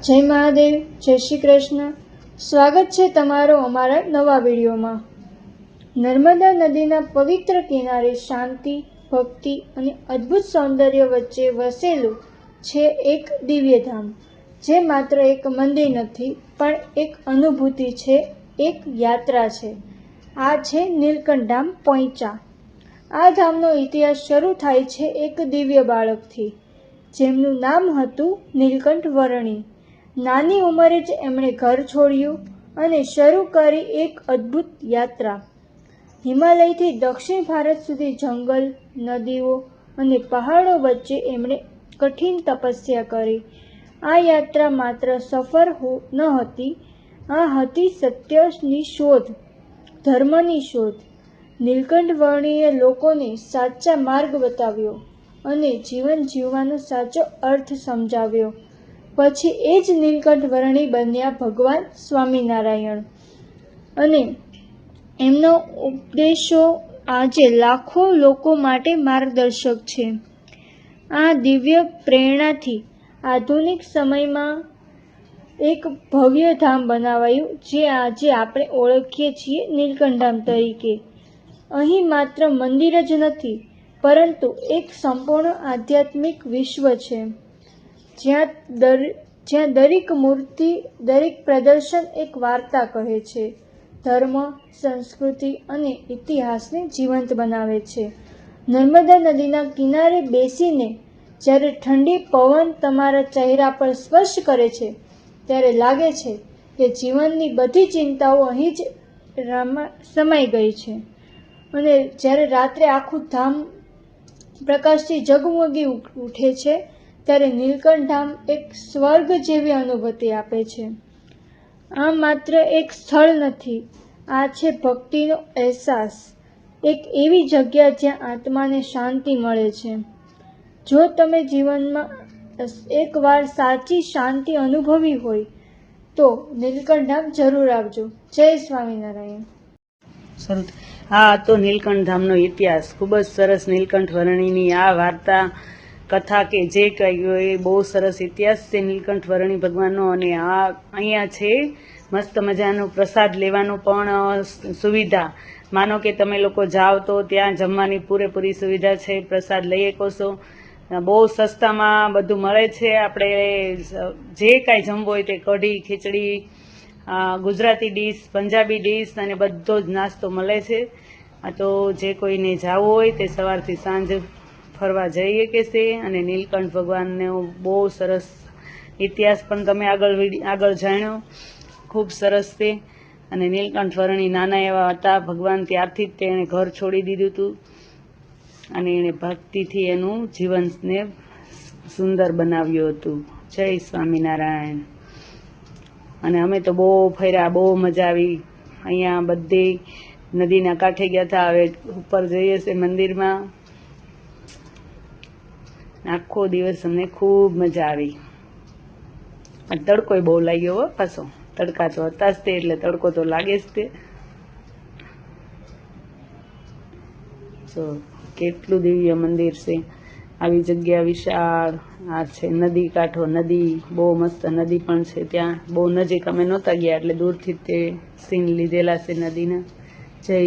જય મહાદેવ, જય શ્રી કૃષ્ણ. સ્વાગત છે તમારું અમારા નવા વિડીયોમાં. નર્મદા નદીના પવિત્ર કિનારે શાંતિ, ભક્તિ અને અદ્ભુત સૌંદર્ય વચ્ચે વસેલું છે એક દિવ્યધામ, જે માત્ર એક મંદિર નથી પણ એક અનુભૂતિ છે, એક યાત્રા છે. આ છે નીલકંઠ ધામ પોઈચા. આ ધામનો ઇતિહાસ શરૂ થાય છે એક દિવ્ય બાળકથી, જેમનું નામ હતું નીલકંઠ વર્ણી. નાની ઉંમરે જ એમણે ઘર છોડ્યું અને શરૂ કરી એક અદ્ભુત યાત્રા. હિમાલયથી દક્ષિણ ભારત સુધી જંગલ, નદીઓ અને પહાડો વચ્ચે એમણે કઠિન તપસ્યા કરી. આ યાત્રા માત્ર સફર ન હતી, આ હતી સત્યની શોધ, ધર્મની શોધ. નીલકંઠ વર્ણીએ લોકોને સાચા માર્ગ બતાવ્યો અને જીવન જીવવાનો સાચો અર્થ સમજાવ્યો. પછી એ જ નીલકંઠ વર્ણી બન્યા ભગવાન સ્વામિનારાયણ, અને એમનો ઉપદેશો આજે લાખો લોકો માટે માર્ગદર્શક છે. આ દિવ્ય પ્રેરણાથી આધુનિક સમયમાં એક ભવ્ય ધામ બનાવાયું, જે આજે આપણે ઓળખીએ છીએ નીલકંઠ ધામ તરીકે. અહીં માત્ર મંદિર જ નથી, પરંતુ એક સંપૂર્ણ આધ્યાત્મિક વિશ્વ છે, જ્યાં દરેક મૂર્તિ, દરેક પ્રદર્શન એક વાર્તા કહે છે, ધર્મ, સંસ્કૃતિ અને ઇતિહાસને જીવંત બનાવે છે. નર્મદા નદીના કિનારે બેસીને જ્યારે ઠંડી પવન તમારા ચહેરા પર સ્પર્શ કરે છે, ત્યારે લાગે છે કે જીવનની બધી ચિંતાઓ અહીં જ સમાઈ ગઈ છે. અને જ્યારે રાત્રે આખું ધામ પ્રકાશથી ઝગમગી ઉઠે છે, ત્યારે નીલકંઠ ધામ એક સ્વર્ગ જેવી અનુભૂતિ આપે છે. આ માત્ર એક સ્થળ નથી, આ છે ભક્તિનો અહેસાસ, એક એવી જગ્યા જ્યાં આત્માને શાંતિ મળે છે. જો તમે જીવનમાં એકવાર સાચી શાંતિ અનુભવી હોય તો નીલકંઠ ધામ જરૂર આવજો. જય સ્વામિનારાયણ. હા, તો નીલકંઠ ધામનો ઇતિહાસ ખૂબ જ સરસ. નીલકંઠ વર્ણીની આ વાર્તા, કથા કે જે કંઈ હોય, બહુ સરસ ઇતિહાસ છે નીલકંઠ વર્ણી ભગવાનનો. અને આ અહીંયા છે મસ્ત મજાનો પ્રસાદ લેવાનો પણ સુવિધા. માનો કે તમે લોકો જાઓ તો ત્યાં જમવાની પૂરેપૂરી સુવિધા છે, પ્રસાદ લઈ શકો છો. બહુ સસ્તામાં બધું મળે છે. આપણે જે કાંઈ જમવું હોય તે કઢી, ખીચડી, ગુજરાતી ડીશ, પંજાબી ડીશ અને બધો જ નાસ્તો મળે છે. તો જે કોઈને જવું હોય તે સવારથી સાંજ ફરવા જઈએ કે છે. અને નીલકંઠ ભગવાનનો બહુ સરસ ઇતિહાસ પણ તમે આગળ જાણ્યો, ખૂબ સરસ છે. અને નીલકંઠ વર્ણી નાના એવા હતા, ભગવાન ત્યારથી જ તેણે ઘર છોડી દીધું હતું અને એણે ભક્તિથી એનું જીવનને સુંદર બનાવ્યું હતું. જય સ્વામિનારાયણ. અને અમે તો બહુ ફર્યા, બહુ મજા આવી. અહીંયા બધે નદીના કાંઠે ગયા હતા. હવે ઉપર જઈએ છે મંદિરમાં. આખો દિવસ અમને ખૂબ મજા આવી. પણ તડકોય બહુ લાગ્યો હો પાછો. તડકા તો હતા જ તે, એટલે તડકો તો લાગે જ તે. જો કેટલું દિવ્ય મંદિર છે. આવી જગ્યા વિશાળ. આ છે નદી કાંઠો, નદી બહુ મસ્ત નદી પણ છે ત્યાં. બહુ નજીક અમે નહોતા ગયા, એટલે દૂરથી તે સીન લીધેલા છે નદીના. જય